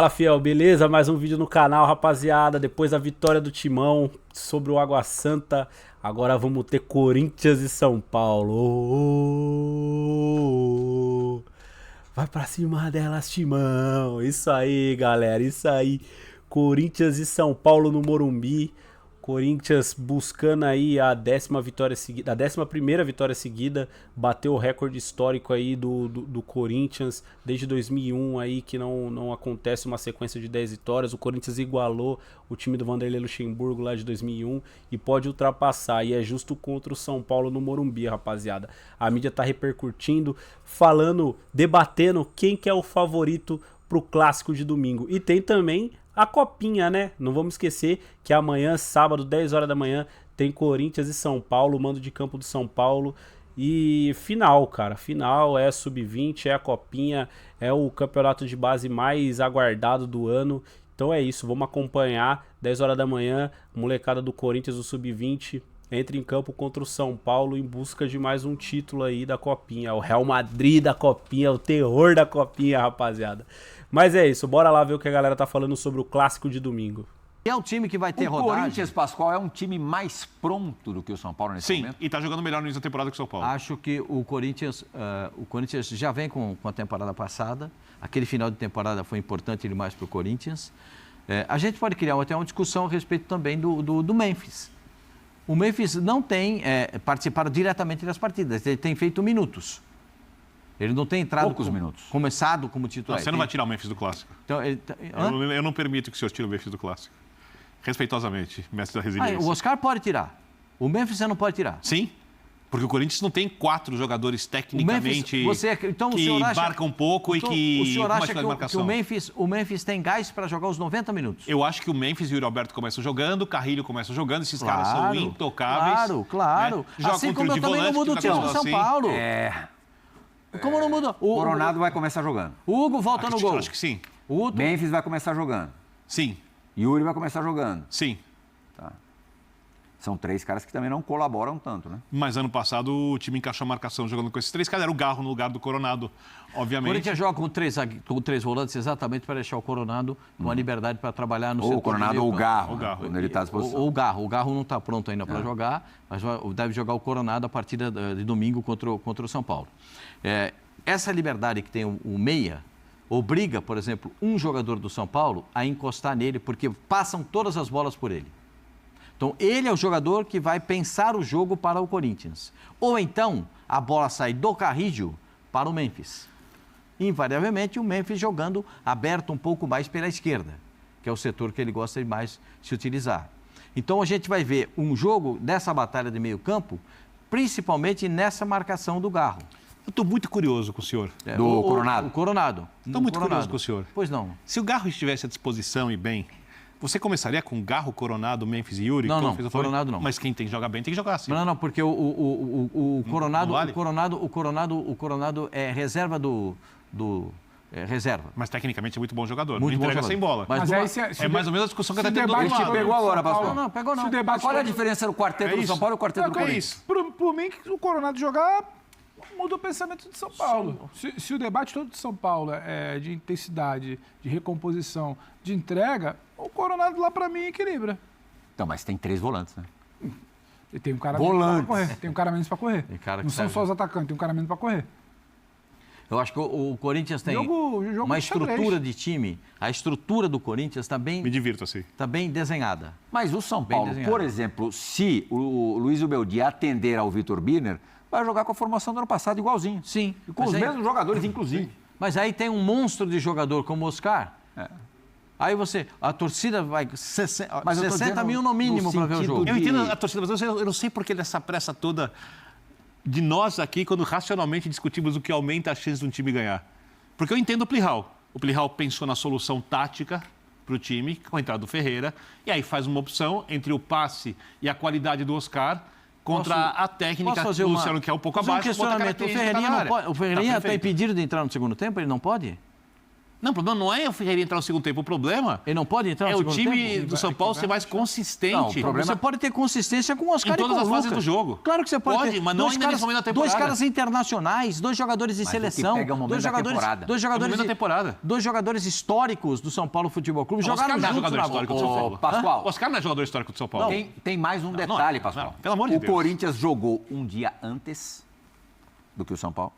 Fala, fiel, beleza? Mais um vídeo no canal, rapaziada. Depois da vitória do Timão sobre o Água Santa, agora vamos ter Corinthians e São Paulo. Vai pra cima delas, Timão. Isso aí, galera, isso aí. Corinthians e São Paulo no Morumbi. Corinthians buscando aí a 10ª vitória seguida, a 11ª vitória seguida, bateu o recorde histórico aí do Corinthians desde 2001 aí, que não acontece uma sequência de 10 vitórias. O Corinthians igualou o time do Vanderlei Luxemburgo lá de 2001 e pode ultrapassar, e é justo contra o São Paulo no Morumbi, rapaziada. A mídia tá repercutindo, falando, debatendo quem que é o favorito pro clássico de domingo. E tem também a copinha, né? Não vamos esquecer que amanhã, sábado, 10 horas da manhã, tem Corinthians e São Paulo, mando de campo do São Paulo. E final, cara, final é sub-20, é a copinha, é o campeonato de base mais aguardado do ano. Então é isso, vamos acompanhar, 10 horas da manhã, molecada do Corinthians, o sub-20, entra em campo contra o São Paulo em busca de mais um título aí da copinha. O Real Madrid da copinha, o terror da copinha, rapaziada. Mas é isso, bora lá ver o que a galera tá falando sobre o clássico de domingo. É um time que vai ter rodagem. O Corinthians, Pascoal, é um time mais pronto do que o São Paulo nesse momento? Sim, e tá jogando melhor no início da temporada que o São Paulo. Acho que o Corinthians já vem com a temporada passada. Aquele final de temporada foi importante demais para o Corinthians. A gente pode criar até uma discussão a respeito também do Memphis. O Memphis não tem participado diretamente das partidas, ele tem feito minutos. Ele não tem entrado... Poucos minutos. Começado como titular. Não, você não vai tirar o Memphis do Clássico. Então, eu não permito que o senhor tire o Memphis do Clássico. Respeitosamente, mestre da resiliência. O Oscar pode tirar. O Memphis você não pode tirar. Sim, porque o Corinthians não tem 4 jogadores tecnicamente então, que marcam um pouco então, e que... O senhor acha que o Memphis tem gás para jogar os 90 minutos? Eu acho que o Memphis e o Yuri Alberto começam jogando, o Carrilho começa jogando, esses caras são intocáveis. Claro. Né? Assim como eu também não mudo o time do São Paulo. Como não muda? O Coronado vai começar jogando. O Hugo volta no gol. Acho que sim. O Memphis vai começar jogando. Sim. Yuri vai começar jogando. Sim. Tá. São 3 caras que também não colaboram tanto, né? Mas ano passado o time encaixou a marcação jogando com esses 3 caras. Era o Garro no lugar do Coronado, obviamente. O Corinthians joga com três volantes exatamente para deixar o Coronado com a liberdade para trabalhar no setor. Ou o Coronado ou o Garro, quando ele está à disposição. Ou o Garro. O Garro não está pronto ainda para jogar, mas deve jogar o Coronado a partir de domingo contra o São Paulo. Essa liberdade que tem o meia obriga, por exemplo, um jogador do São Paulo a encostar nele, porque passam todas as bolas por ele. Então, ele é o jogador que vai pensar o jogo para o Corinthians. Ou então, a bola sai do Carrillo para o Memphis. Invariavelmente, o Memphis jogando aberto um pouco mais pela esquerda, que é o setor que ele gosta de mais se utilizar. Então, a gente vai ver um jogo dessa batalha de meio campo, principalmente nessa marcação do Garro. Eu estou muito curioso com o senhor. Do Coronado? O Coronado. Estou muito curioso com o senhor. Pois não. Se o Garro estivesse à disposição e bem, você começaria com Garro, Coronado, Memphis e Yuri? Não, Coronado não. Mas quem tem que jogar bem tem que jogar assim. Não, porque o Coronado, o Coronado é reserva reserva. Mas tecnicamente é muito bom jogador. Muito não entrega bom sem bola. Mas é mais ou menos a discussão que está tendo do A outro gente lado. pegou agora, Pascoal. Não, pegou não. Qual é a diferença do quarteto do São Paulo e o quarteto do Corinthians? Por mim, que o Coronado jogar muda o pensamento de São Paulo. Se o debate todo de São Paulo é de intensidade, de recomposição, de entrega, o Coronado lá pra mim equilibra. Então, mas tem 3 volantes, né? E tem um cara menos pra correr. Tem um cara menos pra correr. Não são só os atacantes, tem um cara menos pra correr. Eu acho que o Corinthians tem uma estrutura de time. A estrutura do Corinthians está bem... Me divirto assim. Está bem desenhada. Mas o São Paulo, por exemplo, se o Luiz Ubeldi atender ao Vitor Birner, vai jogar com a formação do ano passado igualzinho. Sim. E com os mesmos jogadores, inclusive. Mas aí tem um monstro de jogador como o Oscar. Aí a torcida vai... 60 mil no mínimo para ver o jogo. Eu entendo a torcida, mas eu não sei por que dessa pressa toda de nós aqui, quando racionalmente discutimos o que aumenta a chance de um time ganhar. Porque eu entendo o Plihal. O Plihal pensou na solução tática para o time, com a entrada do Ferreira, e aí faz uma opção entre o passe e a qualidade do Oscar contra a técnica do Luciano, que é um pouco abaixo. O Ferreirinha está impedido de entrar no segundo tempo? Ele não pode? Não, o problema não é o Ferreira entrar no segundo tempo. O problema Ele não pode entrar no é o segundo time tempo? do São Paulo ser mais consistente. Você pode ter consistência com o Oscar em todas e com as o fases Lucas. do jogo. Claro que você pode ter. Mas não ainda nesse momento da temporada. Dois caras internacionais, 2 jogadores de Mas seleção. o que pega é o momento dois da jogadores, temporada. dois jogadores É o momento da temporada. 2 jogadores históricos do São Paulo Futebol Clube. O Oscar Jogaram não é juntos jogador na histórico do bola. São Paulo. Pascoal. O Oscar não é jogador histórico do São Paulo. Tem mais um detalhe, Pascoal. não, pelo amor de o Deus. Corinthians jogou um dia antes do que o São Paulo.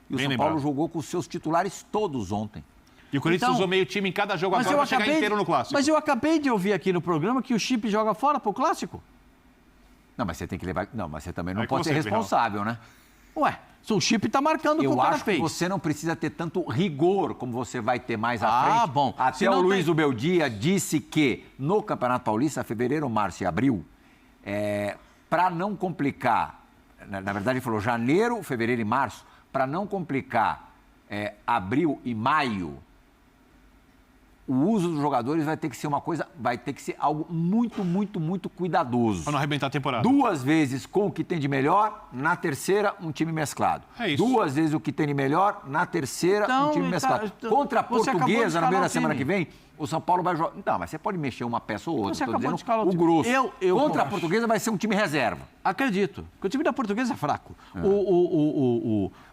E o Bem São lembrado. Paulo jogou com os seus titulares todos ontem. E o Corinthians Então, usou meio time em cada jogo Mas agora eu, para chegar acabei, inteiro no Clássico. mas eu acabei de ouvir aqui no programa que o Chip joga fora pro Clássico. Não, mas você tem que levar... Não, mas você também não É pode com ser você, responsável, né? Ué, se o Chip tá marcando o que o Eu cara acho que fez. você não precisa ter tanto rigor como você vai ter mais à frente. Ah, bom. Até Se o não Luiz tem- Ubeldia disse que no Campeonato Paulista, fevereiro, março e abril, para não complicar, na verdade ele falou janeiro, fevereiro e março, para não complicar abril e maio, o uso dos jogadores vai ter que ser algo muito, muito, muito cuidadoso. Para não arrebentar a temporada. 2 vezes com o que tem de melhor, na terceira, um time mesclado. É isso. 2 vezes o que tem de melhor, na terceira, Então, um time mesclado. Contra a você acabou de Portuguesa, escalar no meio da o semana time. que vem, o São Paulo vai jogar... Não, mas você pode mexer uma peça ou outra. Você Tô acabou de dizendo escalar o o time. grosso. Eu Contra a acho. Portuguesa vai ser um time reserva. Acredito. Porque o time da Portuguesa é fraco.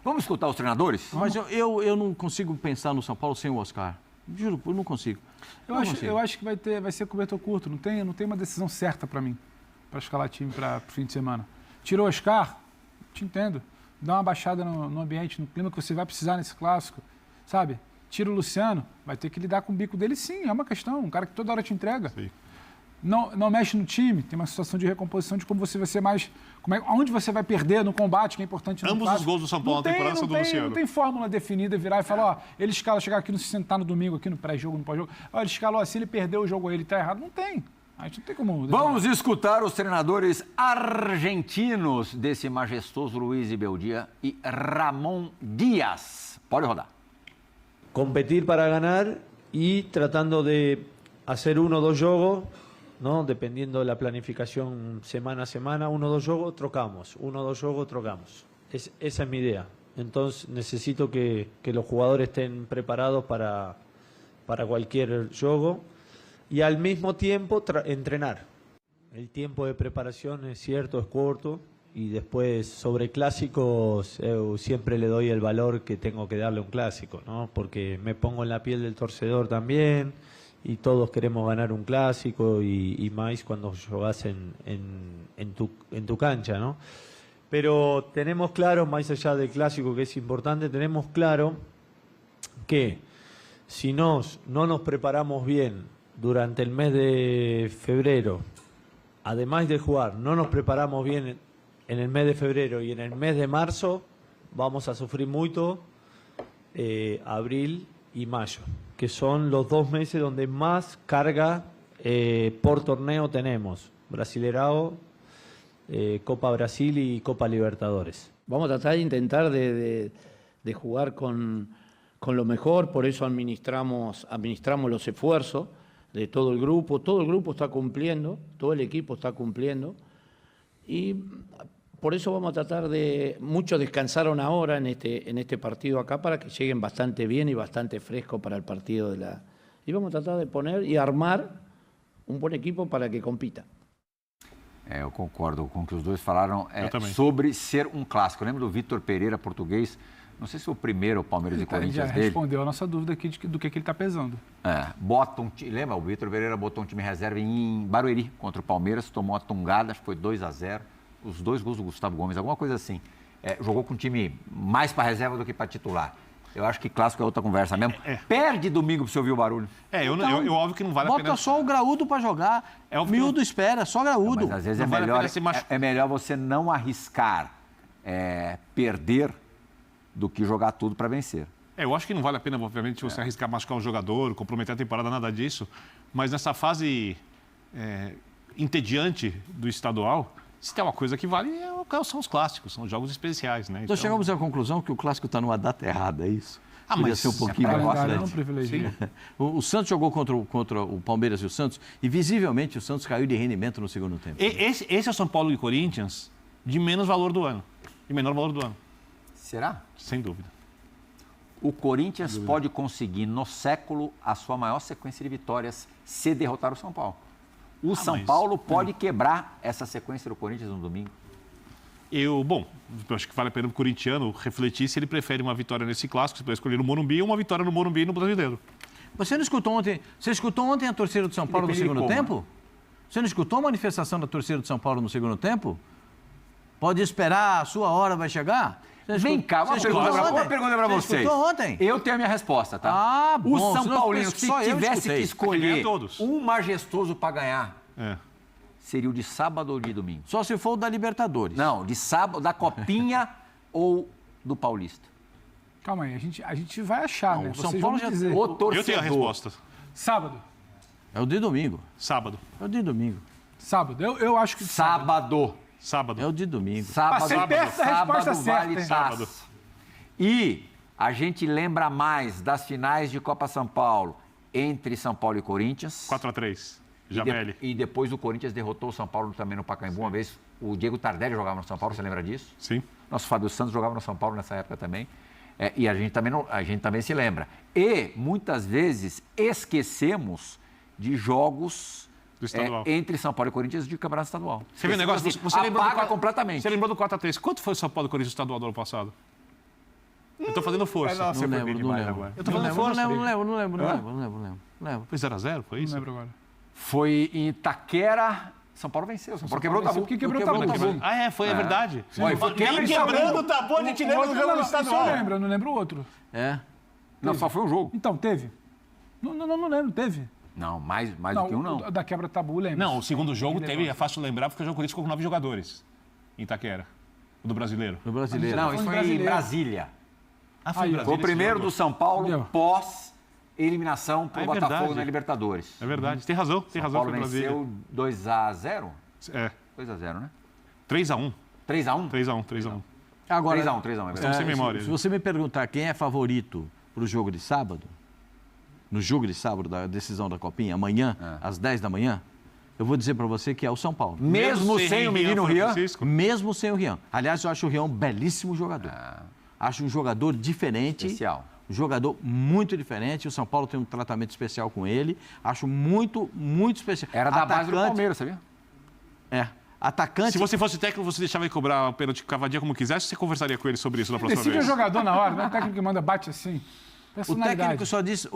Vamos escutar os treinadores? Mas eu não consigo pensar no São Paulo sem o Oscar. Juro, eu não consigo. Eu acho que vai ser cobertor curto. Não tem uma decisão certa para mim, para escalar time para o fim de semana. Tirou o Oscar, te entendo. Dá uma baixada no ambiente, no clima que você vai precisar nesse clássico, sabe? Tira o Luciano, vai ter que lidar com o bico dele sim, é uma questão. Um cara que toda hora te entrega. Sim. Não mexe no time, tem uma situação de recomposição de como você vai ser mais... onde você vai perder no combate, que é importante no Ambos os clássico. gols do São Paulo na temporada são do Luciano. Não tem fórmula definida, virar e falar, ó, ele escala, chegar aqui, se sentar no domingo, aqui no pré-jogo, no pós-jogo, ó, ele escalou assim, ele perdeu o jogo, ele tá errado. Não tem. A gente não tem como... Vamos escutar os treinadores argentinos desse majestoso Luiz Ibeldia e Ramon Díaz. Pode rodar. Competir para ganar y tratando de hacer 1 o 2 juegos, ¿no? Dependiendo de la planificación semana a semana, 1 o 2 juegos, trocamos. 1 o 2 juegos, trocamos. Esa es mi idea. Entonces necesito que los jugadores estén preparados para cualquier juego y al mismo tiempo entrenar. El tiempo de preparación es cierto, es corto. Y después, sobre clásicos, siempre le doy el valor que tengo que darle a un clásico, ¿no? Porque me pongo en la piel del torcedor también, y todos queremos ganar un clásico, y más cuando jugás en tu cancha, ¿no? Pero tenemos claro, más allá del clásico que es importante, tenemos claro que si no nos preparamos bien durante el mes de febrero, además de jugar, no nos preparamos bien en el mes de febrero y en el mes de marzo, vamos a sufrir mucho abril y mayo, que son los 2 meses donde más carga por torneo tenemos. Brasileirao, Copa Brasil y Copa Libertadores. Vamos a tratar de intentar de jugar con lo mejor, por eso administramos los esfuerzos de todo el grupo está cumpliendo, todo el equipo está cumpliendo, y por eso vamos a tratar muchos descansaron ahora en este partido acá para que lleguen bastante bien y bastante fresco para el partido y vamos a tratar de poner y armar um bom equipo para que compita. Eu concordo com o que os dois falaram sobre ser um clássico. Eu lembro do Vitor Pereira, português, não sei se foi o primeiro Palmeiras e Corinthians já dele. respondeu a nossa dúvida aqui do que ele está pesando. Lembra, o Vitor Pereira botou um time reserva em Barueri contra o Palmeiras, tomou uma tungada, acho que foi 2-0. Os 2 gols do Gustavo Gomes, alguma coisa assim. Jogou com um time mais para reserva do que para titular. Eu acho que clássico é outra conversa mesmo. Perde domingo para você ouvir o barulho. Eu óbvio que não vale a pena... Bota só o graúdo para jogar. Miúdo espera, só graúdo. Mas às vezes é melhor você não arriscar perder do que jogar tudo para vencer. Eu acho que não vale a pena, obviamente, você arriscar machucar um jogador, comprometer a temporada, nada disso. Mas nessa fase entediante do estadual, se tem uma coisa que vale, são os clássicos, são os jogos especiais, né? Então chegamos à conclusão que o clássico está numa data errada, é isso? Podia mas ser um pouquinho mais privilegiado. O Santos jogou contra o Palmeiras e o Santos e visivelmente o Santos caiu de rendimento no segundo tempo. Esse é o São Paulo e Corinthians de menos valor do ano, de menor valor do ano. Será? Sem dúvida. o Corinthians pode conseguir no século a sua maior sequência de vitórias se derrotar o São Paulo. O São Paulo pode quebrar essa sequência do Corinthians no domingo. Eu acho que vale a pena o corintiano refletir se ele prefere uma vitória nesse clássico, se puder escolher no Morumbi, ou uma vitória no Morumbi e no Brasileiro. Você não escutou ontem? Você escutou ontem a torcida do São Paulo no segundo tempo? Você não escutou a manifestação da torcida do São Paulo no segundo tempo? Pode esperar, a sua hora vai chegar? Vem cá, uma pergunta para vocês. Escutou ontem? Eu tenho a minha resposta, tá? Ah, bom. O São Paulino, se tivesse que escolher todos. um majestoso para ganhar, É. seria o de sábado ou de domingo? Só se for o da Libertadores. Não, de sábado, da Copinha ou do Paulista? Calma aí, a gente vai achar, né? o São Vocês Paulo vão já- dizer. O torcedor. Eu tenho a resposta. Sábado. É o de domingo. Sábado. É o de domingo. Sábado. Eu acho que Sábado. Sábado. É o de domingo. Sábado. Passei perto da resposta Sábado certa, vale hein? taça. E a gente lembra mais das finais de Copa São Paulo entre São Paulo e Corinthians. 4-3. E Jameli. e depois o Corinthians derrotou o São Paulo também no Pacaembu uma vez. O Diego Tardelli jogava no São Paulo, você lembra disso? Sim. Nosso Fábio Santos jogava no São Paulo nessa época também. E a gente também se lembra. E, muitas vezes, esquecemos de jogos Do estadual. entre São Paulo e Corinthians de campeonato estadual. Você viu o negócio? Assim, Você lembrou do apaga 4 completamente. Você lembrou do 4-3. Quanto foi o São Paulo e Corinthians estadual do ano passado? Eu tô fazendo força. Não lembro. Eu tô fazendo força. Não lembro. Foi 0-0, foi isso? Não lembro agora. Foi em Venceu. São Paulo venceu. São Paulo quebrou o tabu. Porque quebrou o tabu. É verdade. Olha, foi Quebrando o tabu, a gente lembra do jogo do Isso eu estadual. lembro, eu não lembro o outro. É. Não, só foi um jogo. Então, teve? Não lembro, teve. Não, mais do que um não. o Da quebra tabu, lembro. Não, o segundo jogo Que teve, negócio. é fácil lembrar, porque o jogo Corinthians ficou com 9 jogadores em Itaquera. O do brasileiro. No brasileiro. Não, isso foi em brasileiro. Brasília. Ah, foi Aí, em ó. Brasília Foi o esse primeiro jogo? do São Paulo Entendeu? pós-eliminação pro É Botafogo verdade. na Libertadores. É verdade, tem razão, São foi Paulo em Brasília. venceu 2-0? É, 2-0, né? 3-1. 3-1? 3-1. Agora, 3-1, é verdade. Estamos sem memória. Se você me perguntar quem é favorito pro jogo de sábado, no jogo de sábado da decisão da Copinha, amanhã, às 10 da manhã, eu vou dizer para você que é o São Paulo. Mesmo sem o menino Rian? Francisco. Mesmo sem o Rian. Aliás, eu acho o Rian um belíssimo jogador. Acho um jogador diferente. Especial. Um jogador muito diferente. O São Paulo tem um tratamento especial com ele. Acho muito, muito especial. Era da base do Atacante- Palmeiras, sabia? É. Atacante. Se você fosse técnico, você deixava ele cobrar o pênalti cavadinha como quisesse, você conversaria com ele sobre isso na próxima Decide o vez? jogador na hora, não é o técnico que manda bate assim. O Personalidade. técnico só disse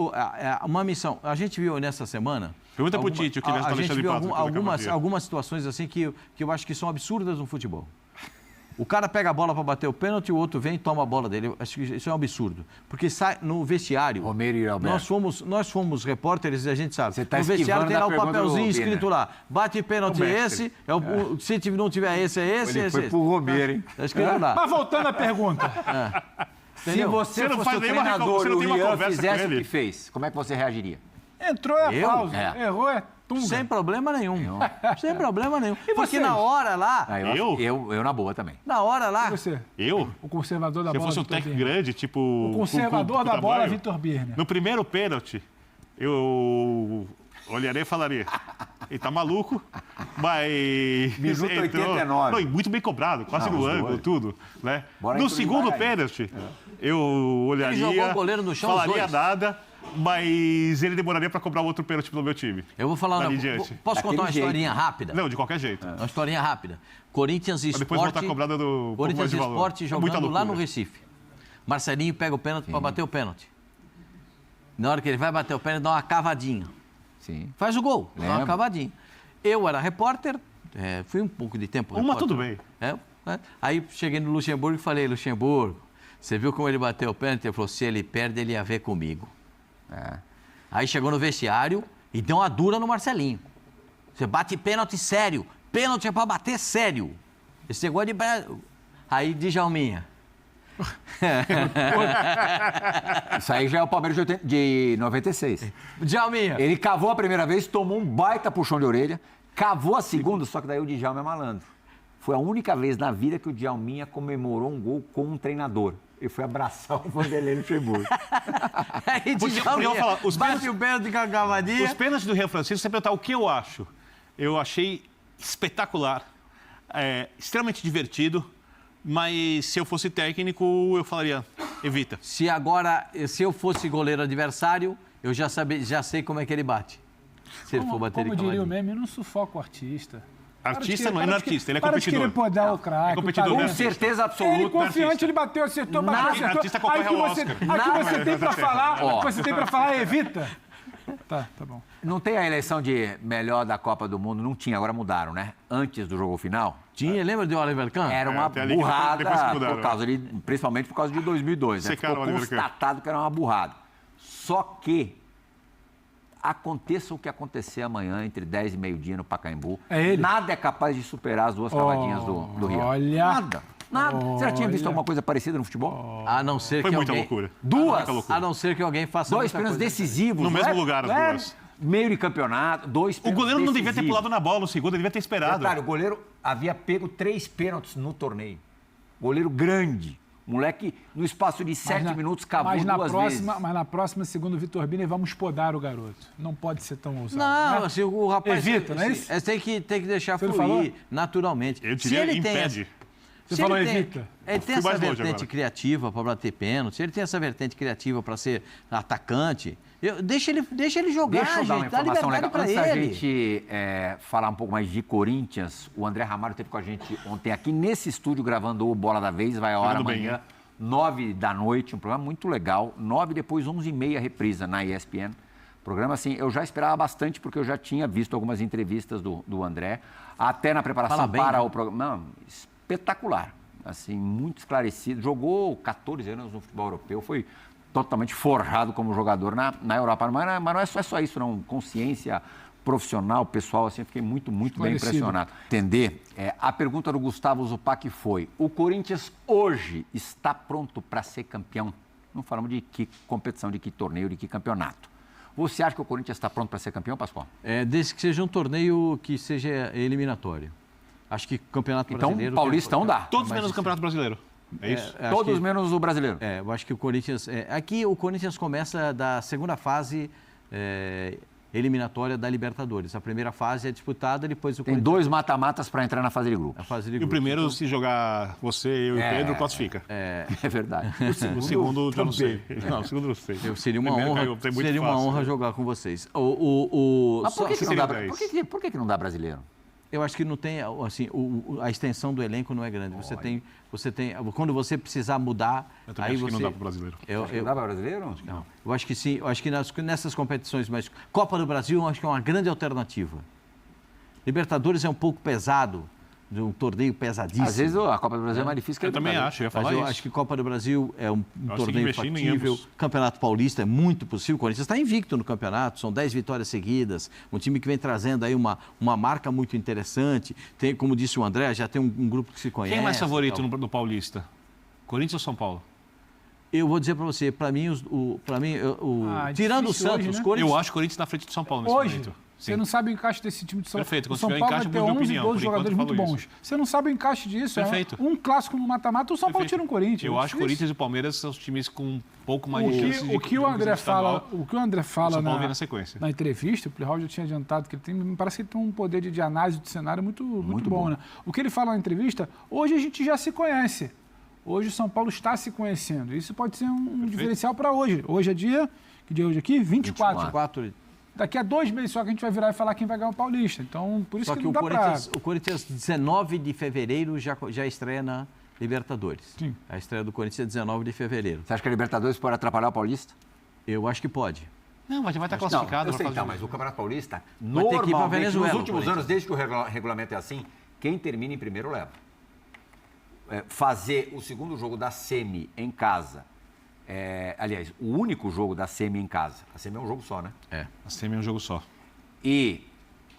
uma missão. A gente viu nessa semana. Pergunta pro Tite o que ele acha A do gente Alexandre viu Pato. pela cavadinha. algumas situações assim que eu acho que são absurdas no futebol. O cara pega a bola para bater o pênalti, o outro vem e toma a bola dele. Eu acho que isso é um absurdo. Porque sai no vestiário. Romero e Alberto. Nós fomos repórteres e a gente sabe. Você tá no vestiário esquivando tem lá da o pergunta papelzinho do escrito Biner. lá. Bate pênalti O mestre. esse. Se não tiver esse, é esse. Ele esse, foi esse. pro Romero, hein? Tá escrito lá. Mas voltando à pergunta. Se Entendeu? você Você não fosse faz o nenhuma treinador você e não o tem uma Rian conversa com fizesse o ele. que fez, como é que você reagiria? Entrou é Eu? aplauso. É. Errou é tunga. Sem problema nenhum. Sem problema nenhum. Porque vocês? na hora lá. Eu na boa também. Na hora lá. E você? Eu? O conservador da Se eu bola. fosse um Vitor técnico Birner. grande, tipo... O conservador da bola, tamanho, Vitor Birner. No primeiro pênalti, eu olharia e falaria, ele tá maluco, mas... Minuto entrou- 89. Não, e muito bem cobrado, quase Não, no os ângulo, dois. tudo, né? Bora No entrou segundo devagarinho. pênalti, eu olharia, jogou o goleiro no chão, os falaria dois. nada, mas ele demoraria para cobrar outro pênalti pro meu time. Eu vou falar. Dali em diante. Posso Daquele contar uma jeito. historinha rápida? Não, de qualquer jeito. Uma historinha rápida. Corinthians e Mas depois Sport. voltar a cobrar dando um pouco mais Corinthians de e valor. Sport É muita jogando lá no loucura. Recife. Marcelinho pega o pênalti para bater o pênalti. Na hora que ele vai bater o pênalti, dá uma cavadinha. Sim. Faz o gol, dá uma Lembro. cavadinha. Eu era repórter, fui um pouco de tempo Uma repórter. tudo bem. Aí cheguei no Luxemburgo e falei, Luxemburgo, você viu como ele bateu o pênalti? Ele falou, se ele perde, ele ia ver comigo. Aí chegou no vestiário e deu uma dura no Marcelinho. Você bate pênalti sério. Pênalti é pra bater sério. Esse negócio de... Aí, Djalminha. Isso aí já é o Palmeiras de 96. Djalminha. Ele cavou a primeira vez, tomou um baita puxão de orelha, cavou a segunda, só que daí o Djalma é malandro. Foi a única vez na vida que o Djalminha comemorou um gol com um treinador. Ele foi abraçar o Vanderlei Luxemburgo. Aí, Porque eu Djalminha, vou falar, os bate pênaltis- o pênalti com a cavadinha. Os pênaltis do Rian Francisco, se você perguntar o que eu acho, eu achei espetacular, extremamente divertido, mas se eu fosse técnico, eu falaria, Evita. Se eu fosse goleiro adversário, eu já sei como é que ele bate. Se ele for bater Como de diria o cavadinha. meme, não sufoca o artista. Artista não é artista, ele é Para de competidor. querer podar o craque. É competidor, o né? talento. Com certeza Ele absoluta. confiante, ele bateu, acertou, bateu, Nada. acertou. Artista concorre Aí que ao você, Oscar. aí que você tem pra falar, Ó. você tem pra falar, evita. Tá bom. Não tem a eleição de melhor da Copa do Mundo? Não tinha, agora mudaram, né? Antes do jogo final. Tinha, lembra de Oliver Kahn? Era uma até ali que burrada, depois que mudaram, principalmente por causa de 2002. Né? Secaram Ficou o Oliver Kahn. constatado que era uma burrada. Só que aconteça o que acontecer amanhã, entre 10 e meio-dia no Pacaembu, É ele? nada é capaz de superar as duas cavadinhas do Rio. olha. Nada. Você já tinha visto alguma coisa parecida no futebol? A não ser Foi que muita alguém... loucura. Duas. Muita loucura. A não ser que alguém faça Dois muita pênaltis coisa. decisivos. No não mesmo é- lugar, as não é duas. Meio de campeonato, dois O pênaltis goleiro não devia ter decisivos. pulado na bola no segundo, ele devia ter esperado. Detalhe, o goleiro havia pego 3 pênaltis no torneio. Goleiro grande. Moleque, no espaço de 7 minutos, cavou mas na duas próxima, vezes. Mas na próxima, segundo o Vitor Bini, vamos podar o garoto. Não pode ser tão ousado. Não, né? assim, o rapaz... Evita, não é isso? Tem que deixar Você não fluir falou? naturalmente. Eu Se diria ele tem impede. Você se falou ele tem- evita. Ele tem Fui essa mais longe vertente agora. criativa para bater pênalti, se ele tem essa vertente criativa para ser atacante, deixa ele jogar, Deixa eu dar uma gente, dá informação liberdade legal. para Antes da ele. gente falar um pouco mais de Corinthians, o André Ramalho esteve com a gente ontem aqui nesse estúdio gravando o Bola da Vez, vai a hora Jogando bem, amanhã, hein? 9 da noite, um programa muito legal. 9, depois 11h30, reprisa na ESPN. Programa, assim, eu já esperava bastante, porque eu já tinha visto algumas entrevistas do André, até na preparação Fala bem, para né? o programa. Não, espetacular. Assim, muito esclarecido. Jogou 14 anos no futebol europeu, foi totalmente forrado como jogador na Europa. Mas não é só isso, não. Consciência profissional, pessoal, assim, eu fiquei muito bem Esclarecido. impressionado. Entender, a pergunta do Gustavo Zupac foi: o Corinthians hoje está pronto para ser campeão? Não falamos de que competição, de que torneio, de que campeonato. Você acha que o Corinthians está pronto para ser campeão, Pascoal? Desde que seja um torneio que seja eliminatório. Acho que Campeonato Então, Brasileiro... Paulistão dá. Todos menos o Campeonato Brasileiro. É isso? acho Todos que- menos o brasileiro. eu acho que o Corinthians... aqui o Corinthians começa da segunda fase eliminatória da Libertadores. A primeira fase é disputada, depois o Tem Corinthians... 2 mata-matas para entrar na fase de grupo. A fase de E o grupos. primeiro, se jogar você, eu e o Pedro, classifica. É verdade. O segundo, já não sei. Não, o segundo eu não sei. Seria uma Primeiro honra, caiu, tem muito seria uma fácil, honra né? jogar com vocês. Mas por que, que não seria dá, 10? por que não dá brasileiro? Eu acho que não tem, assim, a extensão do elenco não é grande. Você tem, quando você precisar mudar, Eu também aí acho que você... não dá para o brasileiro. Não dá para brasileiro? Não. Eu acho que sim, eu acho que nessas competições, mas Copa do Brasil eu acho que é uma grande alternativa. Libertadores é um pouco pesado, de um torneio pesadíssimo. Às vezes a Copa do Brasil é mais difícil que a Eu também Libertadores. acho, eu ia Mas falar eu isso. acho que Copa do Brasil é um que torneio investindo em factível. ambos. Campeonato Paulista é muito possível. O Corinthians está invicto no campeonato, são 10 vitórias seguidas. Um time que vem trazendo aí uma marca muito interessante. Tem, como disse o André, já tem um grupo que se conhece. Quem é mais favorito tal. no Paulista? Corinthians ou São Paulo? Eu vou dizer para você, para mim, tirando o difícil Santos, hoje, né? Corinthians... Eu acho o Corinthians na frente do São Paulo nesse Hoje, momento. você Sim. não sabe o encaixe desse time de São Paulo. Perfeito, O quando São tiver Paulo encaixe, vai ter muda de 11, opinião. 12 Por enquanto, jogadores eu muito falo bons. isso. Você não sabe o encaixe disso. Perfeito. Um clássico no mata-mata, o São Paulo tira um Corinthians. Eu É acho que o difícil. Corinthians e o Palmeiras são os times com um pouco mais de chances de O que o André fala, o São Paulo vem na na sequência. na entrevista, o Plihal já tinha adiantado que ele tem, me parece que ele tem um poder de análise do cenário muito bom, né? O que ele fala na entrevista, hoje a gente já se conhece. Hoje o São Paulo está se conhecendo. Isso pode ser um diferencial para hoje. Hoje é dia, que dia é hoje aqui? 24. 4. Daqui a 2 meses só que a gente vai virar e falar quem vai ganhar o Paulista. Então, por isso Só que que não o dá Corinthians, 19 de fevereiro, já estreia na Libertadores. Sim. A estreia do Corinthians é 19 de fevereiro. Você acha que a Libertadores pode atrapalhar o Paulista? Eu acho que pode. Não, mas já vai estar classificado. eu na sei, fase tá, de- mas o Campeonato Paulista, Vai ter que ir pra normalmente, Venezuela, nos últimos o anos, desde que o regulamento é assim, quem termina em primeiro leva. Fazer o segundo jogo da semi em casa, aliás, o único jogo da semi em casa, a semi é um jogo só, né? A semi é um jogo só. E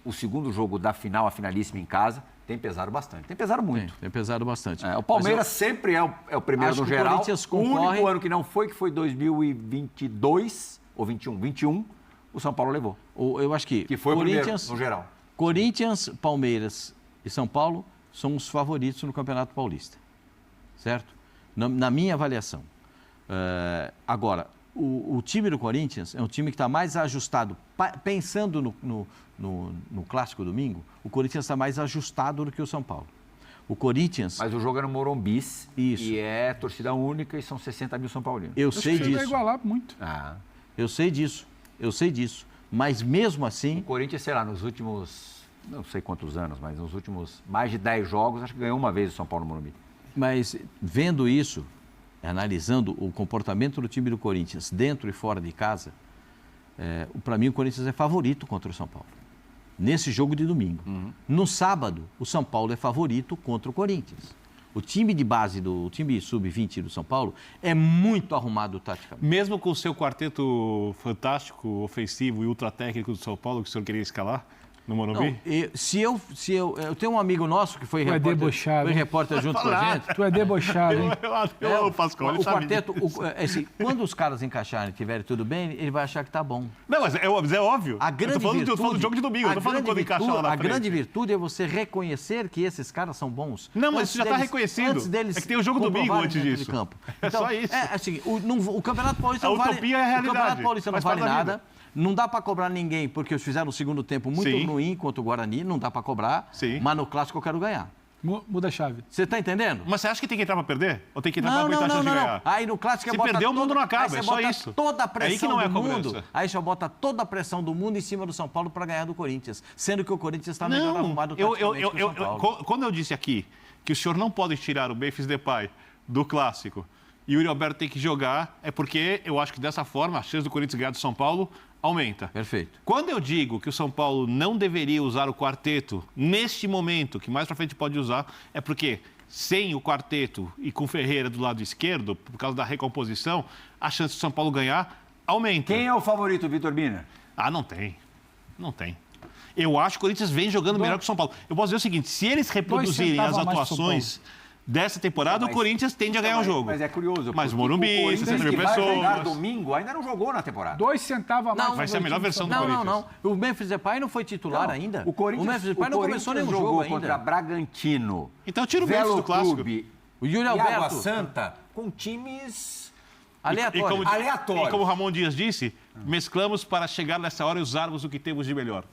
o segundo jogo da final, a finalíssima em casa, tem pesado bastante. Tem pesado muito. Tem pesado bastante. O Palmeiras sempre é o primeiro acho no que o geral. Corinthians O único concorre- ano que não foi, que foi 2022 ou 21, o São Paulo levou. Eu acho que, Que foi o primeiro Corinthians, no geral. Corinthians, Palmeiras e São Paulo são os favoritos no Campeonato Paulista. Certo? Na minha avaliação. Agora, o time do Corinthians é um time que está mais ajustado. Pensando no Clássico domingo, o Corinthians está mais ajustado do que o São Paulo. O Corinthians... Mas o jogo é no Morumbi. Isso. E é torcida única e são 60 mil São Paulinos. Eu sei Vai disso. igualar muito. Eu sei disso. Mas mesmo assim... O Corinthians, sei lá, nos últimos, não sei quantos anos, mas nos últimos mais de 10 jogos, acho que ganhou uma vez o São Paulo no Morumbi. Mas vendo isso, analisando o comportamento do time do Corinthians dentro e fora de casa, para mim o Corinthians é favorito contra o São Paulo. Nesse jogo de domingo. No sábado, o São Paulo é favorito contra o Corinthians. O time de base, o time sub-20 do São Paulo é muito arrumado taticamente. Mesmo com o seu quarteto fantástico, ofensivo e ultra técnico do São Paulo, que o senhor queria escalar no Morumbi? Não, eu tenho um amigo nosso que foi repórter junto com a gente. Tu é debochado, hein? Eu amo o Pascoal, ele O sabe quarteto, quando os caras encaixarem e tiverem tudo bem, ele vai achar que tá bom. Não, mas é óbvio. Eu tô falando do jogo de domingo, eu tô falando quando encaixar lá na frente. A grande virtude é você reconhecer que esses caras são bons. Não, mas isso já está reconhecido. Antes deles é que tem o jogo domingo antes disso. De campo. É só isso. O Campeonato Paulista não vale... utopia é a realidade. O Campeonato Paulista não Faz vale parte da nada. vida. Não dá para cobrar ninguém, porque eles fizeram o segundo tempo muito ruim contra o Guarani, não dá para cobrar. Sim. Mas no Clássico eu quero ganhar. Muda a chave. Você tá entendendo? Mas você acha que tem que entrar para perder? Ou tem que entrar para aumentar a chance de ganhar? Aí no Clássico Se bota perder, o mundo não acaba, aí é só bota isso. toda a pressão Aí que não é a do cobrança. mundo. Aí você bota toda a pressão do mundo em cima do São Paulo para ganhar do Corinthians. Sendo que o Corinthians está melhor arrumado taticamente que o São Paulo. Quando eu disse aqui que o senhor não pode tirar o Memphis Depay do Clássico e o Yuri Alberto tem que jogar, é porque eu acho que dessa forma a chance do Corinthians ganhar do São Paulo aumenta. Perfeito. Quando eu digo que o São Paulo não deveria usar o quarteto neste momento, que mais pra frente pode usar, é porque sem o quarteto e com Ferreira do lado esquerdo, por causa da recomposição, a chance do São Paulo ganhar aumenta. Quem é o favorito, Vitor Biner? Não tem. Não tem. Eu acho que o Corinthians vem jogando melhor que o São Paulo. Eu posso dizer o seguinte, se eles reproduzirem as atuações dessa temporada, o Corinthians tende a ganhar o jogo. Mas é curioso. Mas o Morumbi, 60 mil vai jogar pessoas. domingo, ainda não jogou na temporada. 2 centavos a mais. Vai ser a melhor versão do Corinthians. Não. O Memphis Depay não foi titular ainda. O Corinthians, Memphis Depay não começou nenhum jogo ainda. contra Bragantino. Então tira o Memphis Velo do Clássico. Clube O Yuri e Água Alberto. Santa com times Aleatório. aleatórios. E como o Ramon Dias disse, mesclamos para chegar nessa hora e usarmos o que temos de melhor.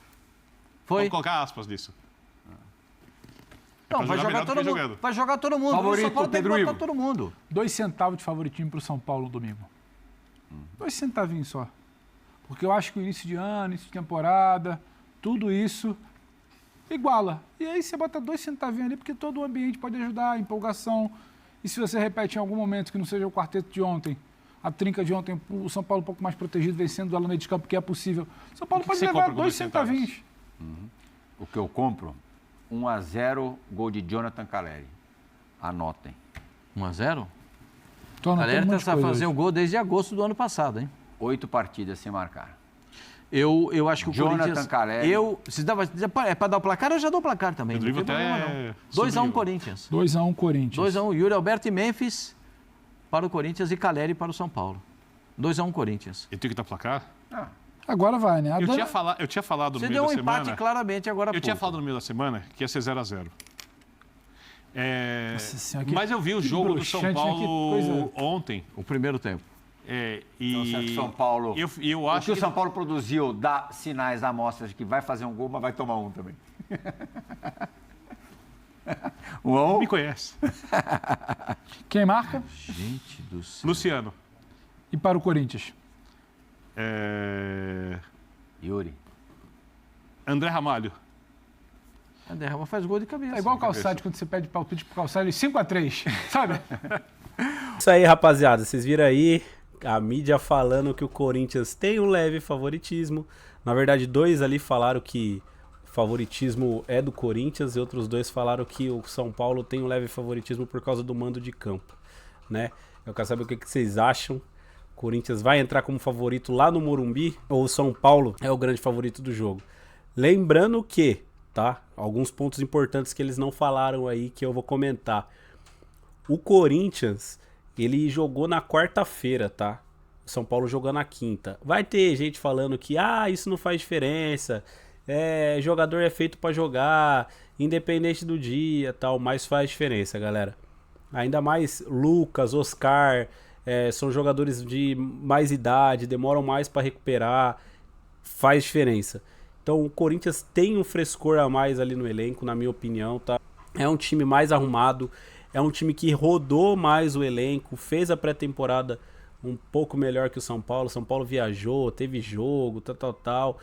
Foi. Vamos colocar aspas nisso. Não, pra vai jogar jogar melhor do todo que mundo. jogando. Vai jogar todo mundo. Favorito, o São Paulo tem que Pedro botar Ivo. todo mundo. 2 centavos de favoritismo pro São Paulo no domingo. 2 centavinhos só. Porque eu acho que o início de ano, início de temporada, tudo isso iguala. E aí você bota 2 centavinhos ali, porque todo o ambiente pode ajudar, a empolgação. E se você repete em algum momento que não seja o quarteto de ontem, a trinca de ontem, o São Paulo um pouco mais protegido, vencendo o meio de campo, que é possível. O São Paulo pode você levar compra com 2 2 centavos? centavinhos. O que eu compro, 1-0, gol de Jonathan Caleri. Anotem. 1-0? Tô A anotando galera um monte de tá coisa fazendo hoje. gol desde agosto do ano passado, hein? 8 partidas sem marcar. Eu acho que o Jonathan Corinthians... Caleri. É para dar o placar, eu já dou o placar também. Pedro Não Ivo tem até problema, não. 2-1 subiu. Corinthians. 2-1 Corinthians. 2-1 Yuri Alberto e Memphis para o Corinthians e Caleri para o São Paulo. 2-1 Corinthians. Eu tenho que dar placar? Agora vai, né? Eu tinha falado no Você meio deu da um semana... empate claramente agora há Eu tinha pouco. falado no meio da semana que ia ser 0-0. Nossa Senhora, que- Mas eu vi o que jogo do São broxante, né? Que Paulo coisa- ontem. O primeiro tempo. Então, certo, E São Paulo. eu O acho que o São Paulo produziu dá sinais, amostras de que vai fazer um gol, mas vai tomar um também. 1-1. me conhece. Quem marca? Gente do céu. Luciano. E para o Corinthians? Yuri. André Ramalho. André Rama faz gol de cabeça. É igual o Calçade, quando você pede palpite pro Calçade, 5-3, sabe? Isso aí, rapaziada. Vocês viram aí a mídia falando que o Corinthians tem um leve favoritismo. Na verdade, 2 ali falaram que o favoritismo é do Corinthians e outros 2 falaram que o São Paulo tem um leve favoritismo por causa do mando de campo, né? Eu quero saber o que vocês acham. O Corinthians vai entrar como favorito lá no Morumbi ou o São Paulo é o grande favorito do jogo? Lembrando que, tá? Alguns pontos importantes que eles não falaram aí que eu vou comentar. O Corinthians, ele jogou na quarta-feira, tá? O São Paulo jogou na quinta. Vai ter gente falando que, isso não faz diferença. Jogador é feito pra jogar, independente do dia, tal, mas faz diferença, galera. Ainda mais Lucas, Oscar, são jogadores de mais idade, demoram mais pra recuperar, faz diferença. Então o Corinthians tem um frescor a mais ali no elenco, na minha opinião, tá? É um time mais arrumado, é um time que rodou mais o elenco, fez a pré-temporada um pouco melhor que o São Paulo. São Paulo viajou, teve jogo, tal.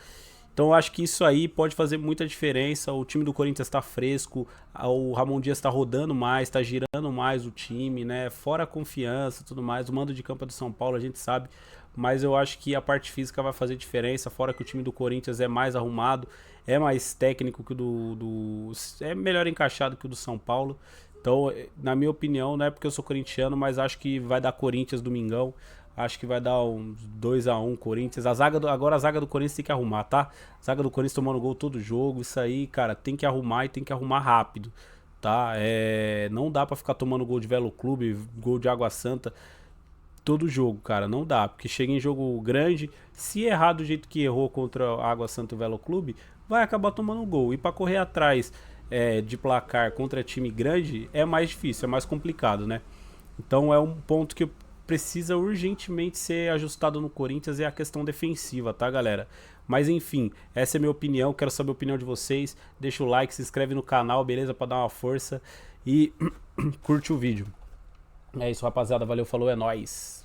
Então eu acho que isso aí pode fazer muita diferença. O time do Corinthians está fresco, o Ramon Dias está rodando mais, está girando mais o time, né? Fora a confiança e tudo mais. O mando de campo é do São Paulo, a gente sabe. Mas eu acho que a parte física vai fazer diferença. Fora que o time do Corinthians é mais arrumado, é mais técnico que o é melhor encaixado que o do São Paulo. Então, na minha opinião, não é porque eu sou corintiano, mas acho que vai dar Corinthians domingão. Acho que vai dar uns 2-1 Corinthians. Agora a zaga do Corinthians tem que arrumar, tá? A zaga do Corinthians tomando gol todo jogo. Isso aí, cara, tem que arrumar e tem que arrumar rápido, tá? Não dá pra ficar tomando gol de Velo Clube, gol de Água Santa todo jogo, cara. Não dá, porque chega em jogo grande, se errar do jeito que errou contra a Água Santa e o Velo Clube, vai acabar tomando gol. E pra correr atrás de placar contra time grande é mais difícil, é mais complicado, né? Então é um ponto que precisa urgentemente ser ajustado no Corinthians, é a questão defensiva, tá, galera? Mas enfim, essa é a minha opinião, quero saber a opinião de vocês. Deixa o like, se inscreve no canal, beleza? Pra dar uma força e curte o vídeo. É isso, rapaziada, valeu, falou, é nóis.